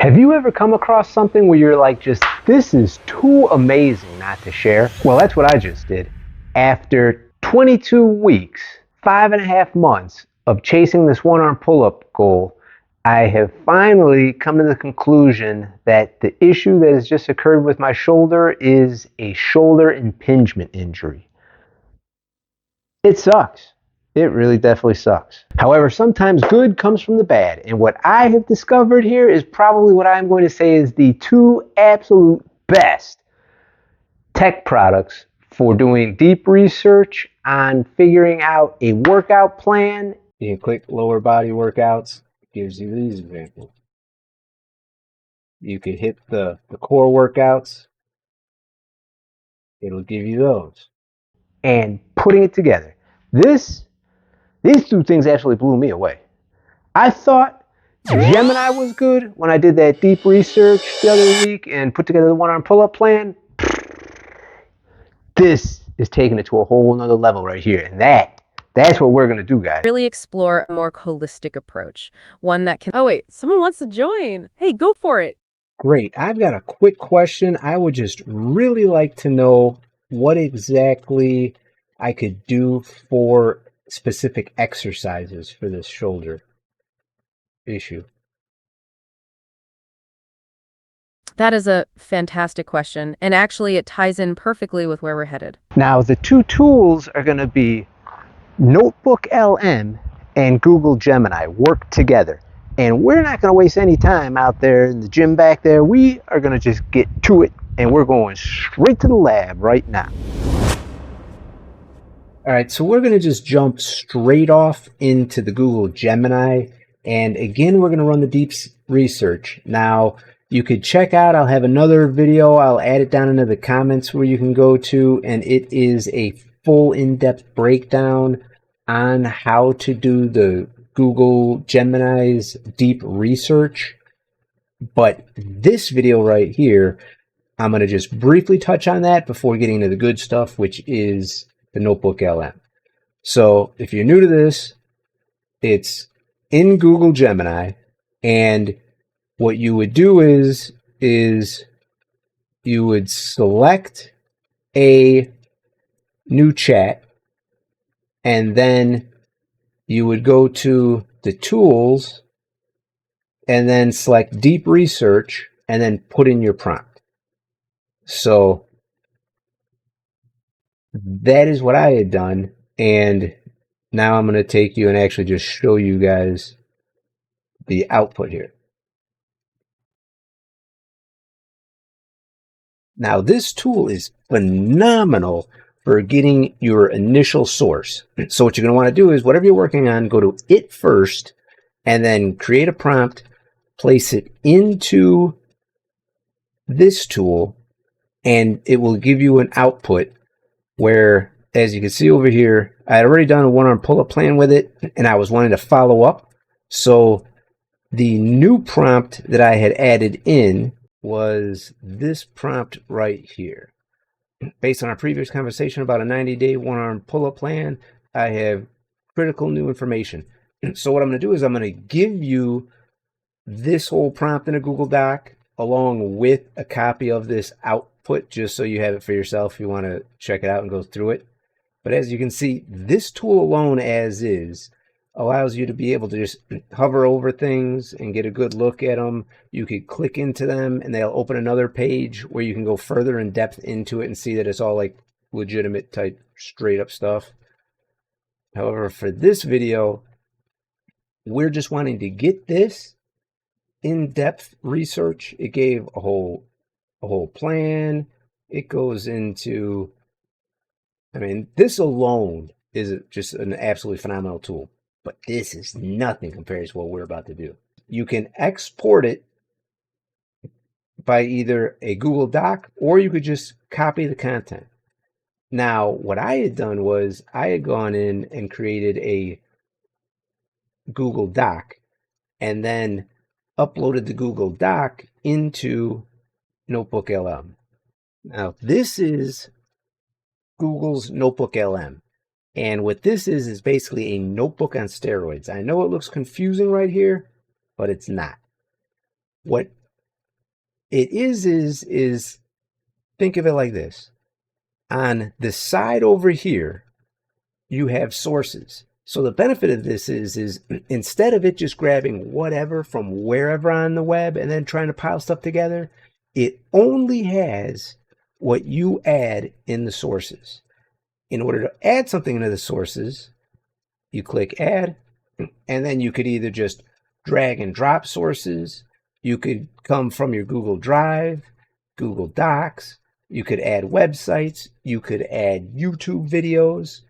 Have you ever come across something where you're like, just, this is too amazing not to share? Well, that's what I just did. After 22 weeks, 5.5 months of chasing this one-arm pull-up goal, I have finally come to the conclusion that the issue that has just occurred with my shoulder is a shoulder impingement injury. It sucks. It really definitely sucks. However, sometimes good comes from the bad, and what I have discovered here is probably what I'm going to say is the two absolute best tech products for doing deep research on figuring out a workout plan. You can click lower body workouts. It gives you these examples. You could hit the core workouts. It'll give you those. And putting it together. These two things actually blew me away. I thought Gemini was good when I did that deep research the other week and put together the one-arm pull-up plan. This is taking it to a whole nother level right here. And that's what we're going to do, guys. Really explore a more holistic approach. One that can... Oh, wait. Someone wants to join. Hey, go for it. Great. I've got a quick question. I would just really like to know what exactly I could do for specific exercises for this shoulder issue. That is a fantastic question, and actually it ties in perfectly with where we're headed. Now, the two tools are going to be NotebookLM and Google Gemini work together. And we're not going to waste any time out there in the gym back there. We are going to just get to it, and we're going straight to the lab right now. All right, so we're going to just jump straight off into the Google Gemini. And again, we're going to run the deep research. Now, you could check out, I'll have another video. I'll add it down into the comments where you can go to. And it is a full in-depth breakdown on how to do the Google Gemini's deep research. But this video right here, I'm going to just briefly touch on that before getting into the good stuff, which is the NotebookLM. So if you're new to this, it's in Google Gemini, and what you would do is you would select a new chat, and then you would go to the tools and then select deep research and then put in your prompt. So that is what I had done, and now I'm going to take you and actually just show you guys the output here. Now, this tool is phenomenal for getting your initial source. So what you're going to want to do is whatever you're working on, go to it first, and then create a prompt, place it into this tool, and it will give you an output where, as you can see over here, I had already done a one-arm pull-up plan with it, and I was wanting to follow up. So the new prompt that I had added in was this prompt right here. Based on our previous conversation about a 90-day one-arm pull-up plan, I have critical new information. So what I'm going to do is I'm going to give you this whole prompt in a Google Doc along with a copy of this output, just so you have it for yourself if you want to check it out and go through it. But as you can see, this tool alone as is allows you to be able to just hover over things and get a good look at them. You could click into them and they'll open another page where you can go further in depth into it and see that it's all like legitimate type straight up stuff. However, for this video, we're just wanting to get this in-depth research. It gave a whole plan. It goes into, I mean, this alone is just an absolutely phenomenal tool. But this is nothing compared to what we're about to do. You can export it by either a Google Doc or you could just copy the content. Now, what I had done was I had gone in and created a Google Doc and then uploaded the Google Doc into NotebookLM. Now, this is Google's NotebookLM. And what this is basically a notebook on steroids. I know it looks confusing right here, but it's not. What it is think of it like this. On the side over here, you have sources. So the benefit of this is instead of it just grabbing whatever from wherever on the web and then trying to pile stuff together, it only has what you add in the sources. In order to add something into the sources, you click add, and then you could either just drag and drop sources. You could come from your Google Drive, Google Docs. You could add websites. You could add YouTube videos.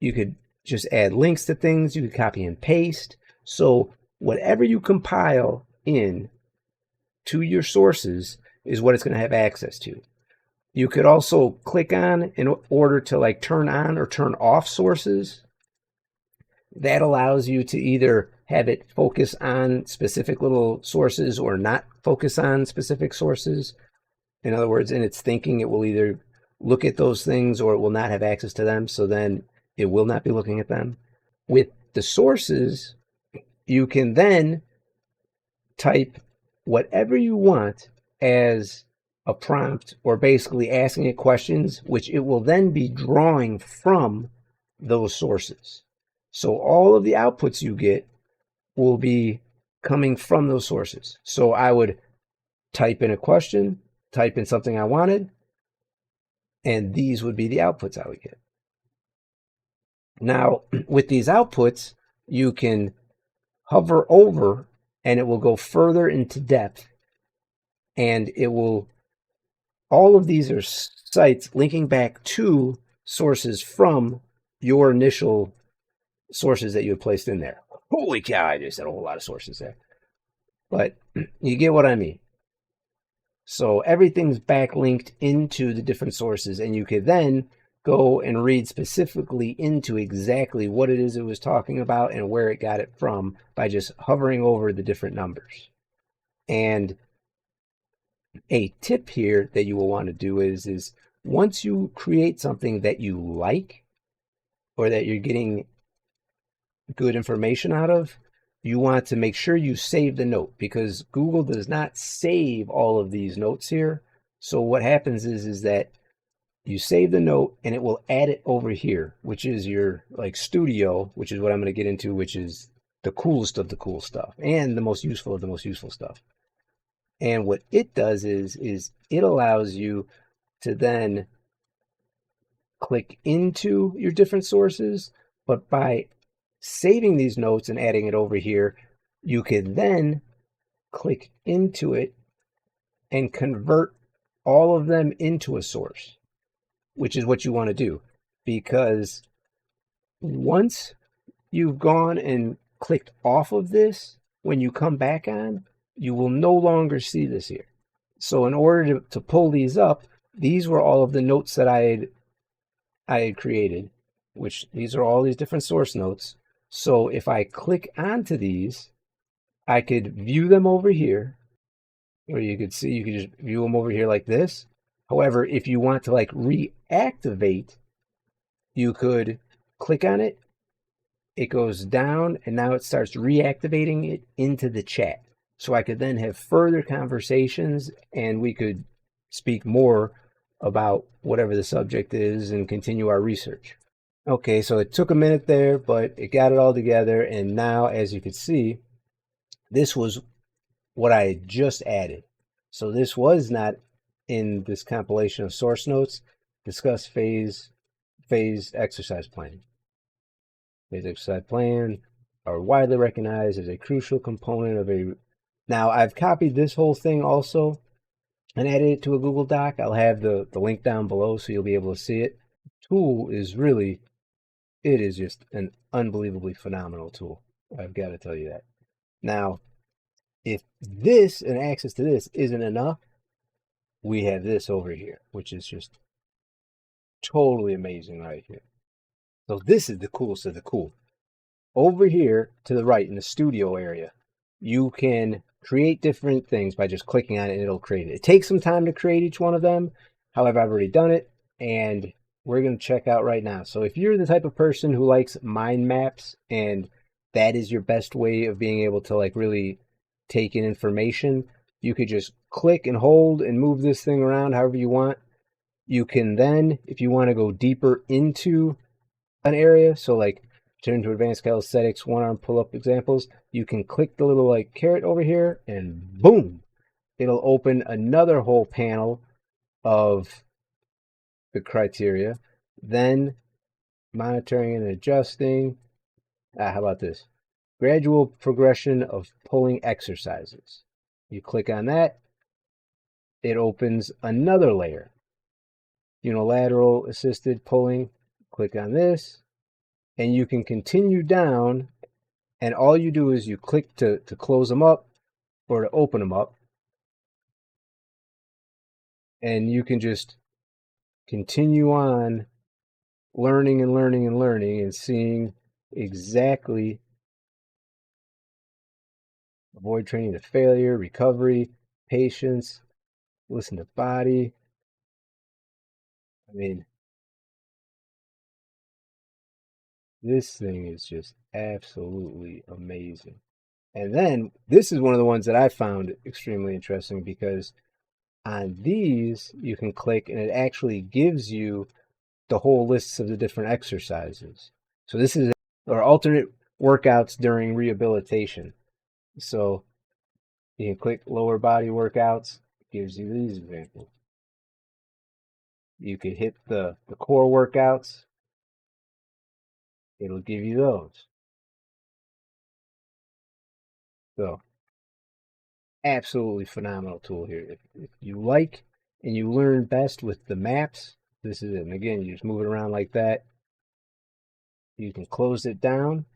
You could just add links to things. You could copy and paste. So whatever you compile in to your sources is what it's going to have access to. You could also click on in order to like turn on or turn off sources. That allows you to either have it focus on specific little sources or not focus on specific sources. In other words, in its thinking, it will either look at those things or it will not have access to them. So then it will not be looking at them. With the sources, you can then type whatever you want as a prompt or basically asking it questions, which it will then be drawing from those sources. So all of the outputs you get will be coming from those sources. So I would type in a question, type in something I wanted, and these would be the outputs I would get. Now, with these outputs, you can hover over and it will go further into depth, and it will, all of these are sites linking back to sources from your initial sources that you have placed in there. Holy cow, I just had a whole lot of sources there. But you get what I mean. So everything's backlinked into the different sources, and you could then go and read specifically into exactly what it is it was talking about and where it got it from by just hovering over the different numbers. And a tip here that you will want to do is once you create something that you like or that you're getting good information out of, you want to make sure you save the note, because Google does not save all of these notes here. So what happens is that you save the note and it will add it over here, which is your like studio, which is what I'm going to get into, which is the coolest of the cool stuff and the most useful of the most useful stuff. And what it does is it allows you to then click into your different sources, but by saving these notes and adding it over here, you can then click into it and convert all of them into a source, which is what you want to do. Because once you've gone and clicked off of this, when you come back on, you will no longer see this here. So in order to pull these up, these were all of the notes that I had created, which these are all these different source notes. So if I click onto these, I could view them over here, or you could see, you could just view them over here like this. However, if you want to like reactivate, you could click on it. It goes down and now it starts reactivating it into the chat. So I could then have further conversations and we could speak more about whatever the subject is and continue our research. Okay, so it took a minute there, but it got it all together. And now, as you can see, this was what I had just added. So this was not in this compilation of source notes. Discuss phase exercise plan. Phase exercise plan are widely recognized as a crucial component of a... Now, I've copied this whole thing also and added it to a Google Doc. I'll have the link down below so you'll be able to see it. The tool is really... It is just an unbelievably phenomenal tool. I've got to tell you that. Now, if this and access to this isn't enough, we have this over here, which is just totally amazing right here. So this is the coolest of the cool. Over here to the right in the studio area, you can create different things by just clicking on it and it'll create it. It takes some time to create each one of them. However, I've already done it and we're going to check out right now. So if you're the type of person who likes mind maps and that is your best way of being able to like really take in information, You could just click and hold and move this thing around however you want. You can then, if you want to go deeper into an area, so like turn to advanced calisthenics, one arm pull up examples, you can click the little like caret over here and boom, it'll open another whole panel of the criteria. Then monitoring and adjusting. How about this? Gradual progression of pulling exercises. You click on that, it opens another layer. Unilateral assisted pulling. Click on this, and you can continue down, and all you do is you click to close them up or to open them up, and you can just continue on learning and learning and learning and seeing exactly avoid training to failure, recovery, patience, listen to body. I mean, this thing is just absolutely amazing. And then this is one of the ones that I found extremely interesting because on these you can click and it actually gives you the whole lists of the different exercises. So this is or alternate workouts during rehabilitation. So you can click lower body workouts, it gives you these examples. You could hit the core workouts, it'll give you those. So absolutely phenomenal tool here. If you like and you learn best with the maps, this is it. And again, you just move it around like that. You can close it down,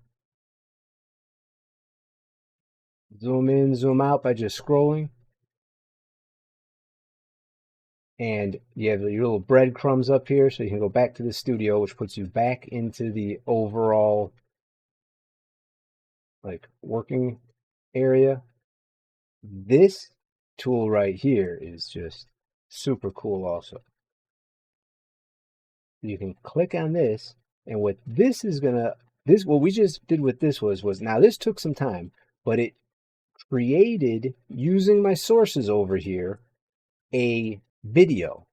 zoom in, zoom out by just scrolling. And you have your little breadcrumbs up here, so you can go back to the studio, which puts you back into the overall like working area. This tool right here is just super cool also. You can click on this, and what this is gonna what we just did with this was now this took some time, but it created, using my sources over here, a video.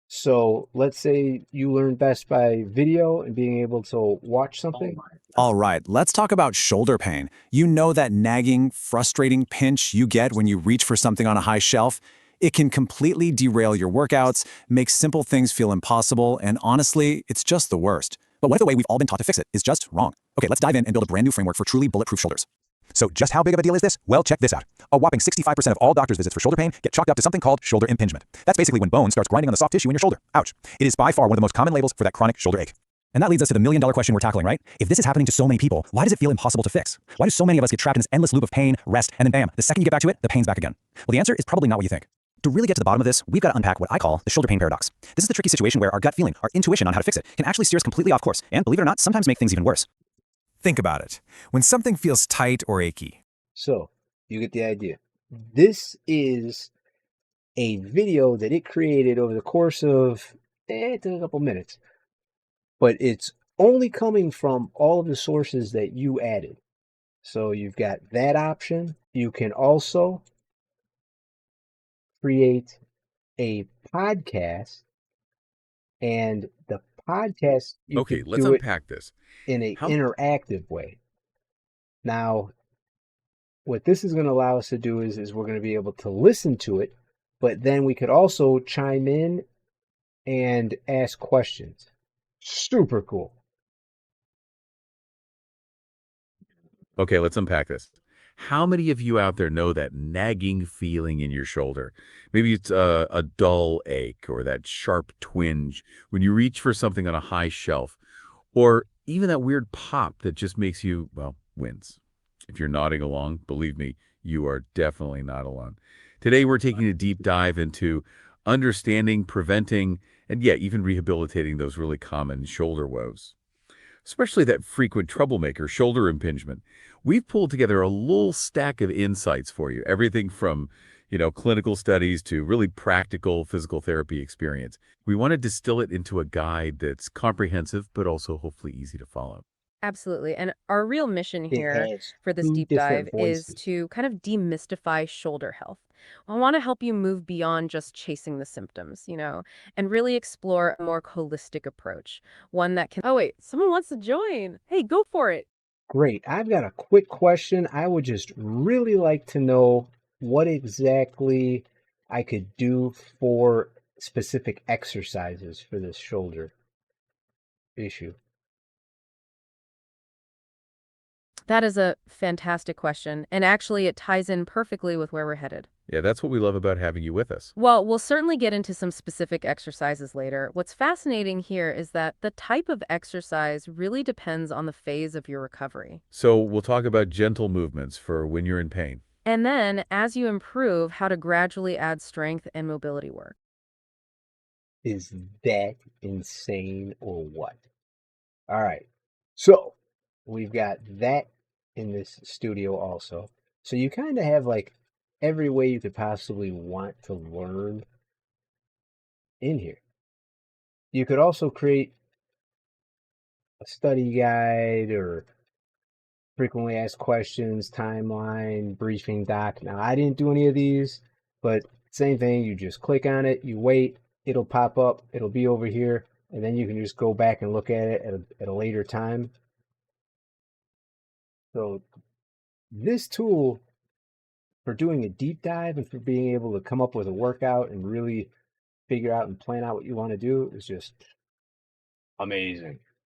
So let's say you learn best by video and being able to watch something. All right, let's talk about shoulder pain. You know that nagging, frustrating pinch you get when you reach for something on a high shelf? It can completely derail your workouts, make simple things feel impossible, and honestly, it's just the worst. But what if the way we've all been taught to fix it is just wrong? Okay, let's dive in and build a brand new framework for truly bulletproof shoulders. So just how big of a deal is this? Well, check this out. A whopping 65% of all doctors' visits for shoulder pain get chalked up to something called shoulder impingement. That's basically when bone starts grinding on the soft tissue in your shoulder. Ouch. It is by far one of the most common labels for that chronic shoulder ache. And that leads us to the million-dollar question we're tackling, right? If this is happening to so many people, why does it feel impossible to fix? Why do so many of us get trapped in this endless loop of pain, rest, and then bam, the second you get back to it, the pain's back again? Well, the answer is probably not what you think. To really get to the bottom of this, we've got to unpack what I call the shoulder pain paradox. This is the tricky situation where our gut feeling, our intuition on how to fix it, can actually steer us completely off course, and believe it or not, sometimes make things even worse. Think about it. When something feels tight or achy. So you get the idea. This is a video that it created over the course of it took a couple minutes, but it's only coming from all of the sources that you added. So you've got that option. You can also create a podcast, and the podcast you Okay, can let's do it unpack this. in an How interactive way. Now, what this is going to allow us to do is we're going to be able to listen to it, but then we could also chime in and ask questions. Super cool. Okay, let's unpack this. How many of you out there know that nagging feeling in your shoulder? Maybe it's a dull ache or that sharp twinge when you reach for something on a high shelf, or even that weird pop that just makes you, well, wince. If you're nodding along, believe me, you are definitely not alone. Today, we're taking a deep dive into understanding, preventing, and yeah, even rehabilitating those really common shoulder woes, especially that frequent troublemaker, shoulder impingement. We've pulled together a little stack of insights for you, everything from, clinical studies to really practical physical therapy experience. We want to distill it into a guide that's comprehensive, but also hopefully easy to follow. Absolutely. And our real mission It here has for this two deep dive different is voices. to kind of demystify shoulder health. I want to help you move beyond just chasing the symptoms, and really explore a more holistic approach. One that can, oh, wait, someone wants to join. Hey, go for it. Great. I've got a quick question. I would just really like to know what exactly I could do for specific exercises for this shoulder issue. That is a fantastic question. And actually, it ties in perfectly with where we're headed. Yeah, that's what we love about having you with us. Well, we'll certainly get into some specific exercises later. What's fascinating here is that the type of exercise really depends on the phase of your recovery. So we'll talk about gentle movements for when you're in pain. And then, as you improve, how to gradually add strength and mobility work. Is that insane or what? All right. So we've got that in this studio also. So you kind of have like every way you could possibly want to learn in here. You could also create a study guide or frequently asked questions, timeline, briefing doc. Now, I didn't do any of these, but same thing. You just click on it, you wait, it'll pop up, it'll be over here, and then you can just go back and look at it at a later time. So, this tool for doing a deep dive and for being able to come up with a workout and really figure out and plan out what you want to do is just amazing.